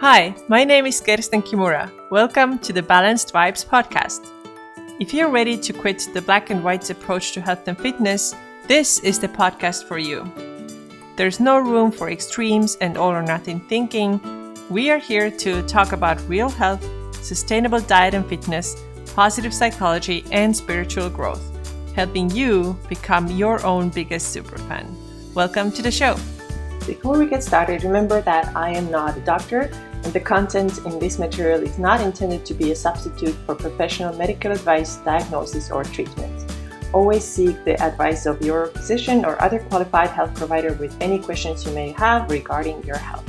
Hi, my name is Kirsten Kimura. Welcome to the Balanced Vibes podcast. If you're ready to quit the black and white approach to health and fitness, this is the podcast for you. There's no room for extremes and all or nothing thinking. We are here to talk about real health, sustainable diet and fitness, positive psychology, and spiritual growth, helping you become your own biggest superfan. Welcome to the show. Before we get started, remember that I am not a doctor, and the content in this material is not intended to be a substitute for professional medical advice, diagnosis, or treatment. Always seek the advice of your physician or other qualified health provider with any questions you may have regarding your health.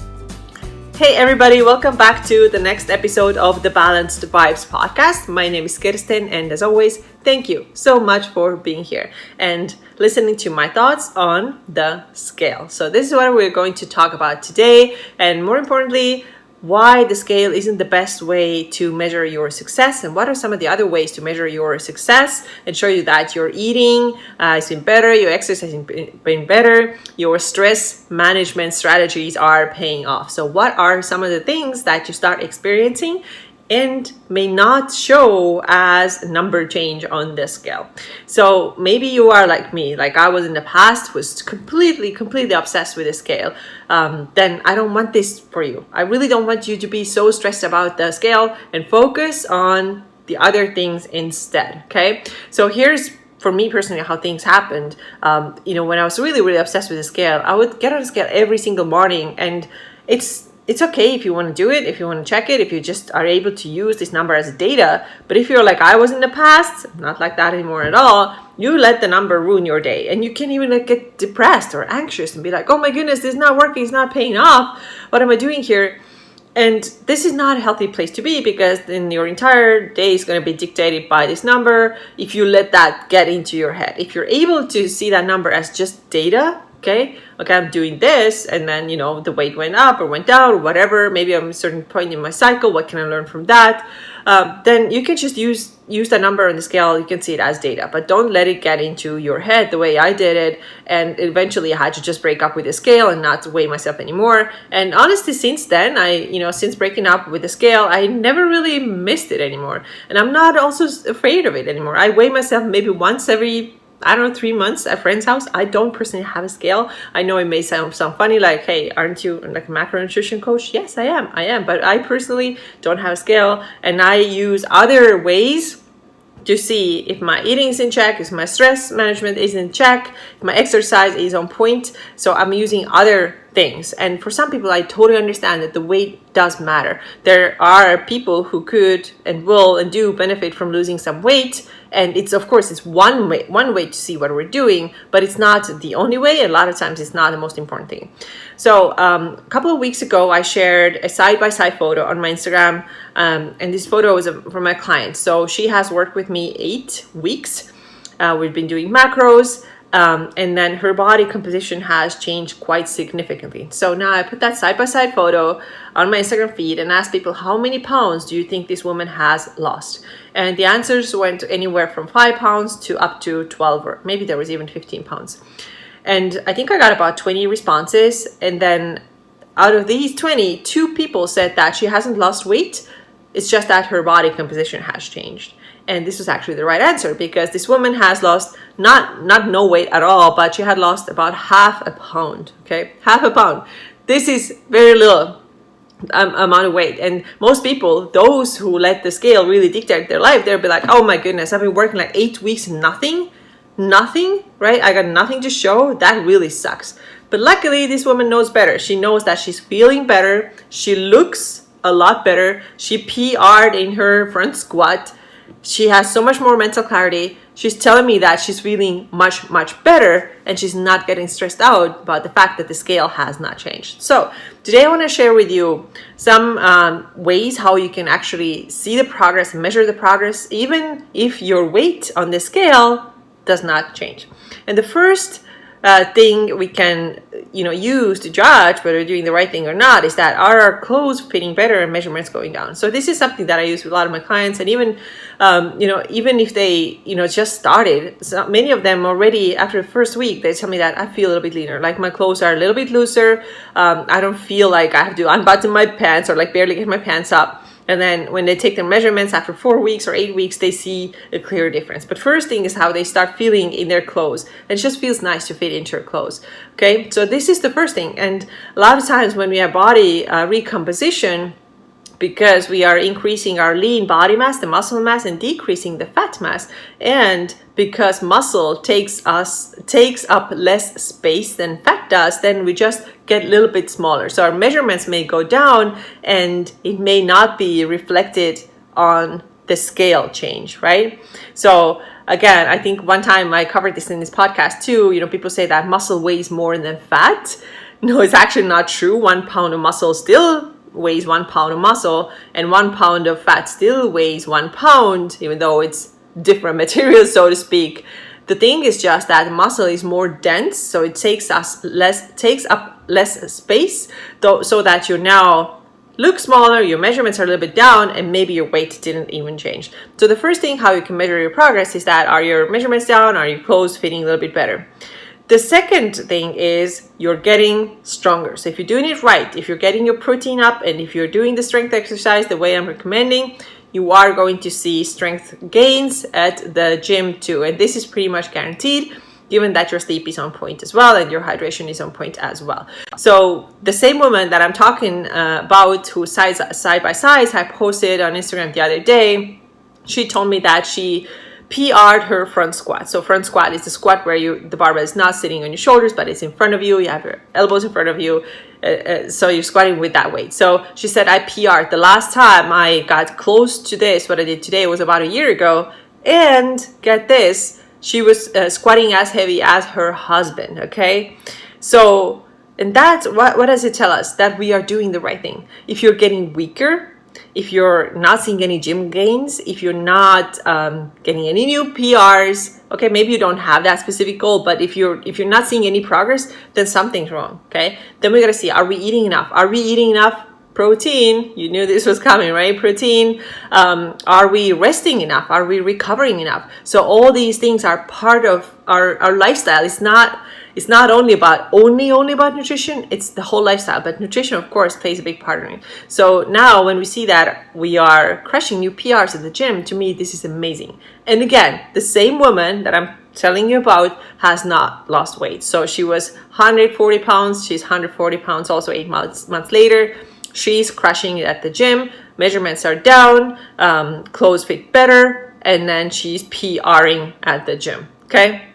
Hey everybody, welcome back to the next episode of the Balanced Vibes podcast. My name is Kirsten, and as always, thank you so much for being here and listening to my thoughts on the scale. So this is what we're going to talk about today, and more importantly, why the scale isn't the best way to measure your success, and what are some of the other ways to measure your success and show you that your eating has been better, your exercise has been better, your stress management strategies are paying off. So what are some of the things that you start experiencing and may not show as a number change on the scale? So maybe you are like me, like I was in the past, was completely obsessed with the scale. Then I don't want this for you. I really don't want you to be so stressed about the scale, and focus on the other things instead. Okay, so here's for me personally how things happened. When I was really obsessed with the scale, I would get on the scale every single morning, and it's okay if you want to do it, if you want to check it, if you just are able to use this number as data. But if you're like I was in the past, not like that anymore at all, you let the number ruin your day, and you can even get depressed or anxious and be like, oh my goodness, this is not working, it's not paying off, what am I doing here? And this is not a healthy place to be, because then your entire day is going to be dictated by this number if you let that get into your head. If you're able to see that number as just data, okay, I'm doing this, and then, the weight went up or went down or whatever, maybe I'm at a certain point in my cycle, what can I learn from that? Then you can just use the number on the scale, you can see it as data, but don't let it get into your head the way I did it. And eventually I had to just break up with the scale and not weigh myself anymore. And honestly, since then, since breaking up with the scale, I never really missed it anymore. And I'm not also afraid of it anymore. I weigh myself maybe once every 3 months at a friend's house. I don't personally have a scale. I know it may sound funny, like, hey, aren't you like a macronutrition coach? Yes, I am. But I personally don't have a scale, and I use other ways to see if my eating is in check, if my stress management is in check, if my exercise is on point. So I'm using other things. And for some people, I totally understand that the weight does matter. There are people who could and will and do benefit from losing some weight. And it's one way to see what we're doing, but it's not the only way. A lot of times it's not the most important thing. So a couple of weeks ago, I shared a side-by-side photo on my Instagram. And this photo was from my client. So she has worked with me 8 weeks. We've been doing macros. And then her body composition has changed quite significantly. So now I put that side-by-side photo on my Instagram feed and asked people, how many pounds do you think this woman has lost? And the answers went anywhere from 5 pounds to up to 12, or maybe there was even 15 pounds. And I think I got about 20 responses. And then out of these 20, 2 people said that she hasn't lost weight. It's just that her body composition has changed. And this was actually the right answer, because this woman has lost not no weight at all, but she had lost about half a pound. Okay, half a pound. This is very little amount of weight. And most people, those who let the scale really dictate their life, they'll be like, oh my goodness, I've been working like 8 weeks, nothing, right? I got nothing to show. That really sucks. But luckily, this woman knows better. She knows that she's feeling better. She looks a lot better. She PR'd in her front squat. She has so much more mental clarity. She's telling me that she's feeling much better, and she's not getting stressed out about the fact that the scale has not changed. So today I want to share with you some ways how you can actually see the progress, measure the progress, even if your weight on the scale does not change. And the first thing we can use to judge whether we're doing the right thing or not is that are our clothes fitting better and measurements going down. So this is something that I use with a lot of my clients, and even even if they just started, so many of them already after the first week they tell me that I feel a little bit leaner, like my clothes are a little bit looser. I don't feel like I have to unbutton my pants or like barely get my pants up. And then when they take their measurements after 4 weeks or 8 weeks, they see a clear difference. But first thing is how they start feeling in their clothes. And it just feels nice to fit into your clothes. Okay, so this is the first thing. And a lot of times when we have body recomposition, because we are increasing our lean body mass, the muscle mass, and decreasing the fat mass, and because muscle takes up less space than fat does, then we just get a little bit smaller. So our measurements may go down and it may not be reflected on the scale change, right? So again, I think one time I covered this in this podcast too, people say that muscle weighs more than fat. No, it's actually not true. 1 pound of muscle still weighs 1 pound of muscle, and 1 pound of fat still weighs 1 pound, even though it's different materials, so to speak. The thing is just that muscle is more dense, so it takes up less space, so that you now look smaller, your measurements are a little bit down, and maybe your weight didn't even change. So the first thing how you can measure your progress is that, are your measurements down? Are your clothes fitting a little bit better? The second thing is you're getting stronger. So if you're doing it right, if you're getting your protein up, and if you're doing the strength exercise the way I'm recommending, you are going to see strength gains at the gym too. And this is pretty much guaranteed, given that your sleep is on point as well and your hydration is on point as well. So the same woman that I'm talking about, who side by side, I posted on Instagram the other day, she told me that she PR'd her front squat. So front squat is the squat where the barbell is not sitting on your shoulders, but it's in front of you. You have your elbows in front of you. So you're squatting with that weight. So she said, I PR'd. The last time I got close to this, what I did today, was about a year ago. And get this, she was squatting as heavy as her husband. Okay. So, and that's what does it tell us? That we are doing the right thing. If you're getting weaker, if you're not seeing any gym gains, if you're not getting any new PRs, okay, maybe you don't have that specific goal, but if you're not seeing any progress, then something's wrong, okay? Then we gotta see, are we eating enough? Are we eating enough protein? You knew this was coming, right? Protein. Are we resting enough? Are we recovering enough? So all these things are part of our lifestyle. It's not only about nutrition, it's the whole lifestyle, but nutrition of course plays a big part in it. So now when we see that we are crushing new PRs at the gym, to me this is amazing. And again, the same woman that I'm telling you about has not lost weight. So she was 140 pounds, she's 140 pounds also 8 months later. She's crushing it at the gym, measurements are down, clothes fit better, and then she's PRing at the gym, okay?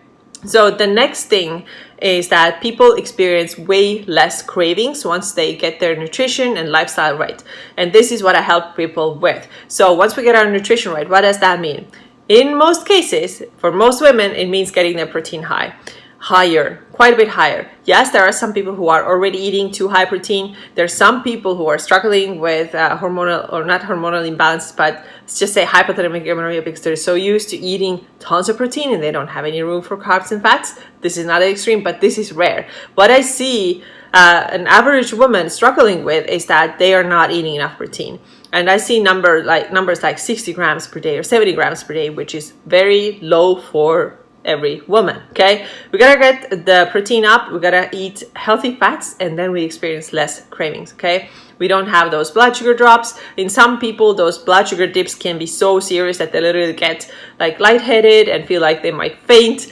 So the next thing is that people experience way less cravings once they get their nutrition and lifestyle right. And this is what I help people with. So once we get our nutrition right, what does that mean? In most cases, for most women, it means getting their protein higher, quite a bit higher. Yes, there are some people who are already eating too high protein. There's some people who are struggling with hormonal, or not hormonal imbalance, but let's just say hypothalamic amenorrhea, because they're so used to eating tons of protein and they don't have any room for carbs and fats. This is not an extreme, but this is rare. What I see an average woman struggling with is that they are not eating enough protein. And I see numbers like 60 grams per day or 70 grams per day, which is very low for every woman. Okay, we gotta get the protein up, we gotta eat healthy fats, and then we experience less cravings. Okay, we don't have those blood sugar drops. In some people, those blood sugar dips can be so serious that they literally get like lightheaded and feel like they might faint.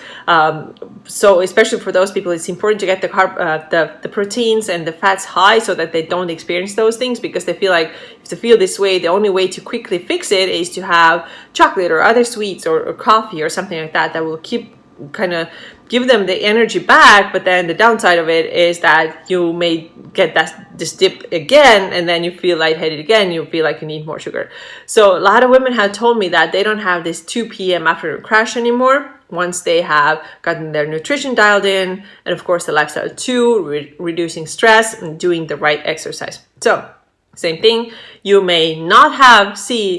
So especially for those people, it's important to get the proteins and the fats high so that they don't experience those things, because they feel like if they feel this way, the only way to quickly fix it is to have chocolate or other sweets or coffee or something like that will keep kind of give them the energy back. But then the downside of it is that you may get this dip again, and then you feel lightheaded again, you feel like you need more sugar. So a lot of women have told me that they don't have this 2 p.m. after a crash anymore once they have gotten their nutrition dialed in, and of course the lifestyle too, reducing stress and doing the right exercise. So same thing, you may not see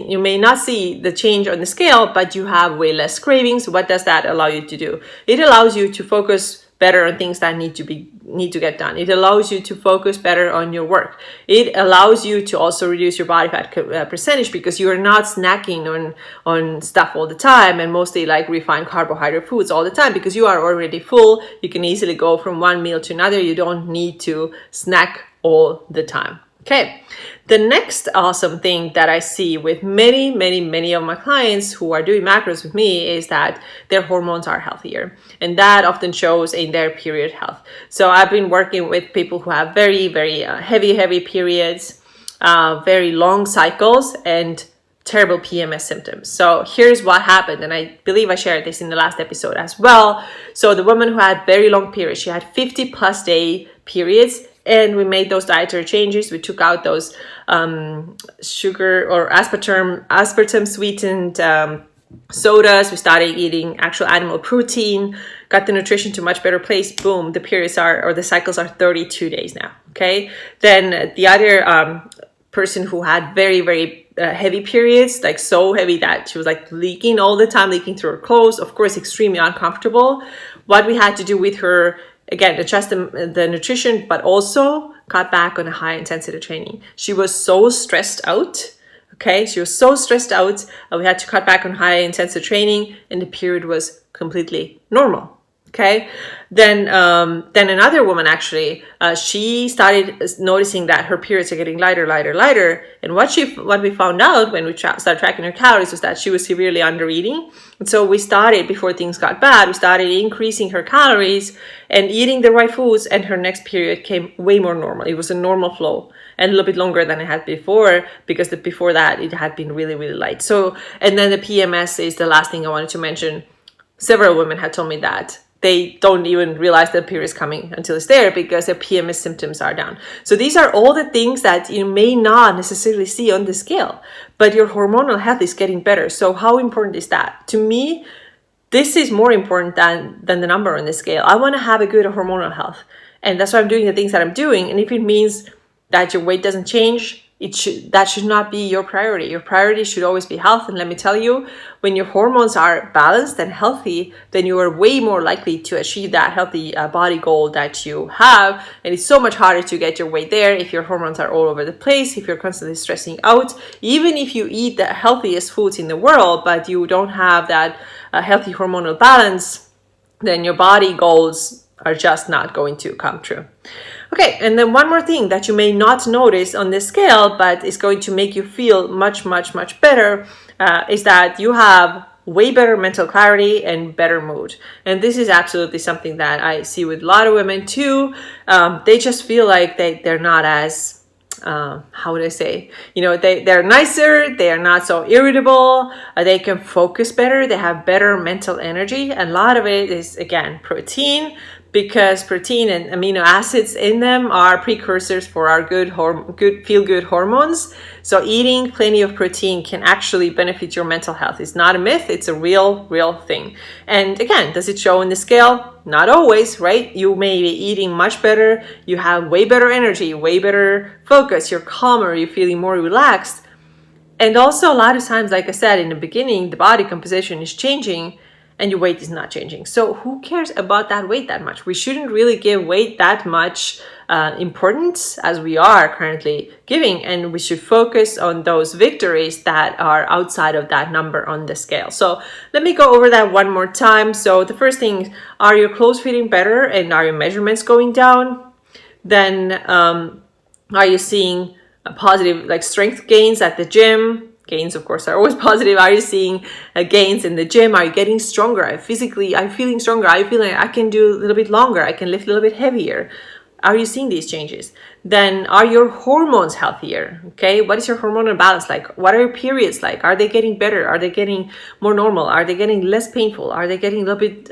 the change on the scale, but you have way less cravings. What does that allow you to do? It allows you to focus better on things that need to get done. It allows you to focus better on your work. It allows you to also reduce your body fat percentage, because you are not snacking on stuff all the time, and mostly like refined carbohydrate foods all the time, because you are already full. You can easily go from one meal to another. You don't need to snack all the time. Okay, the next awesome thing that I see with many of my clients who are doing macros with me is that their hormones are healthier, and that often shows in their period health. So I've been working with people who have very heavy periods, very long cycles, and terrible PMS symptoms. So here's what happened, and I believe I shared this in the last episode as well. So the woman who had very long periods, she had 50+ day periods, and we made those dietary changes. We took out those sugar or aspartame sweetened sodas. We started eating actual animal protein, got the nutrition to a much better place. Boom, the periods or the cycles are 32 days now. Okay. Then the other person who had very heavy periods, like so heavy that she was like leaking all the time, leaking through her clothes, of course, extremely uncomfortable. What we had to do with her, again, adjust the nutrition, but also cut back on a high intensity training. She was so stressed out. Okay, she was so stressed out. We had to cut back on high intensity training, and the period was completely normal. Okay, then another woman actually, she started noticing that her periods are getting lighter, and what we found out when we started tracking her calories was that she was severely under eating. And so we started, before things got bad, we started increasing her calories and eating the right foods, and her next period came way more normal. It was a normal flow, and a little bit longer than it had before, because before that it had been really light. So, and then the PMS is the last thing I wanted to mention. Several women had told me that they don't even realize the period is coming until it's there, because their PMS symptoms are down. So these are all the things that you may not necessarily see on the scale, but your hormonal health is getting better. So how important is that? To me, this is more important than the number on the scale. I want to have a good hormonal health, and that's why I'm doing the things that I'm doing. And if it means that your weight doesn't change, that should not be your priority. Your priority should always be health. And let me tell you, when your hormones are balanced and healthy, then you are way more likely to achieve that healthy body goal that you have. And it's so much harder to get your weight there if your hormones are all over the place, if you're constantly stressing out. Even if you eat the healthiest foods in the world, but you don't have that healthy hormonal balance, then your body goals are just not going to come true. Okay, and then one more thing that you may not notice on this scale, but is going to make you feel much better, is that you have way better mental clarity and better mood. And this is absolutely something that I see with a lot of women too. They just feel like they're not as, how would I say, they're nicer, they are not so irritable, they can focus better, they have better mental energy. And a lot of it is, again, protein, because protein and amino acids in them are precursors for our good feel-good hormones. So eating plenty of protein can actually benefit your mental health. It's not a myth, it's a real thing. And again, does it show in the scale? Not always, right? You may be eating much better, you have way better energy, way better focus, you're calmer, you're feeling more relaxed. And also a lot of times, like I said in the beginning, the body composition is changing, and your weight is not changing. So who cares about that weight that much? We shouldn't really give weight that much importance as we are currently giving, and we should focus on those victories that are outside of that number on the scale. So let me go over that one more time. So the first thing, are your clothes fitting better and are your measurements going down? Then are you seeing a positive strength gains at the gym? Gains, of course, are always positive. Are you seeing gains in the gym? Are you getting stronger? Are you feeling stronger? Are you feeling like I can do a little bit longer? I can lift a little bit heavier? Are you seeing these changes? Then are your hormones healthier? Okay, what is your hormonal balance like? What are your periods like? Are they getting better? Are they getting more normal? Are they getting less painful? Are they getting a little bit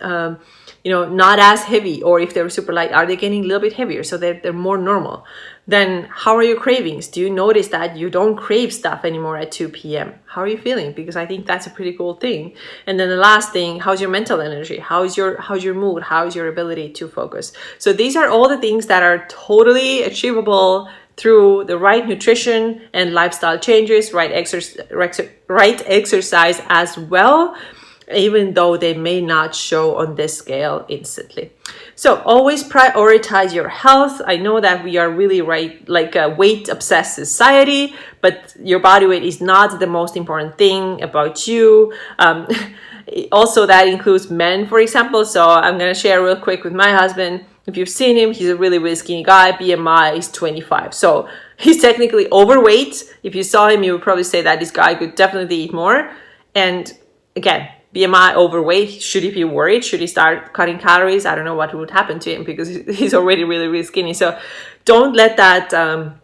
not as heavy? Or if they were super light, are they getting a little bit heavier so they're more normal? Then how are your cravings? Do you notice that you don't crave stuff anymore at 2 p.m.? How are you feeling? Because I think that's a pretty cool thing. And then the last thing, how's your mental energy? How's your mood? How's your ability to focus? So these are all the things that are totally achievable through the right nutrition and lifestyle changes, right exercise as well, even though they may not show on this scale instantly. So always prioritize your health. I know that we are really like a weight obsessed society, but your body weight is not the most important thing about you. Also, that includes men, for example. So I'm going to share real quick with my husband. If you've seen him, he's a really, really skinny guy. BMI is 25. So he's technically overweight. If you saw him, you would probably say that this guy could definitely eat more. And again, BMI, overweight, should he be worried? Should he start cutting calories? I don't know what would happen to him because he's already really, really skinny. So don't let that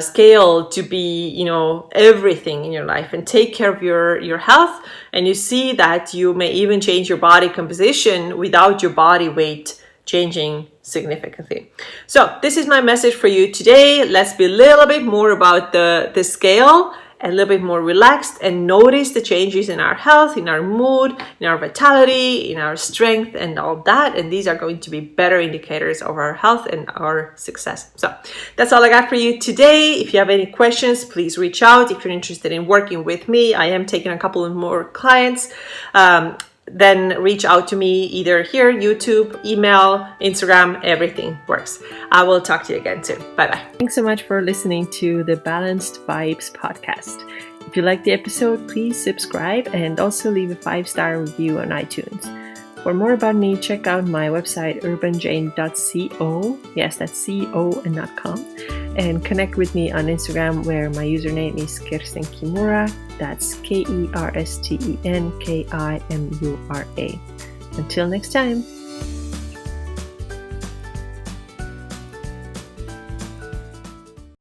scale to be, everything in your life, and take care of your health. And you see that you may even change your body composition without your body weight changing significantly. So this is my message for you today. Let's be a little bit more about the scale, a little bit more relaxed, and notice the changes in our health, in our mood, in our vitality, in our strength, and all that. And these are going to be better indicators of our health and our success. So that's all I got for you today. If you have any questions, please reach out. If you're interested in working with me, I am taking a couple of more clients. Then reach out to me either here, YouTube, email, Instagram, everything works. I will talk to you again soon. Bye-bye. Thanks so much for listening to the Balanced Vibes podcast. If you liked the episode, please subscribe and also leave a 5-star review on iTunes. For more about me, check out my website, urbanjane.co. Yes, that's CO and not com. And connect with me on Instagram, where my username is Kirsten Kimura. That's KERSTENKIMURA. Until next time.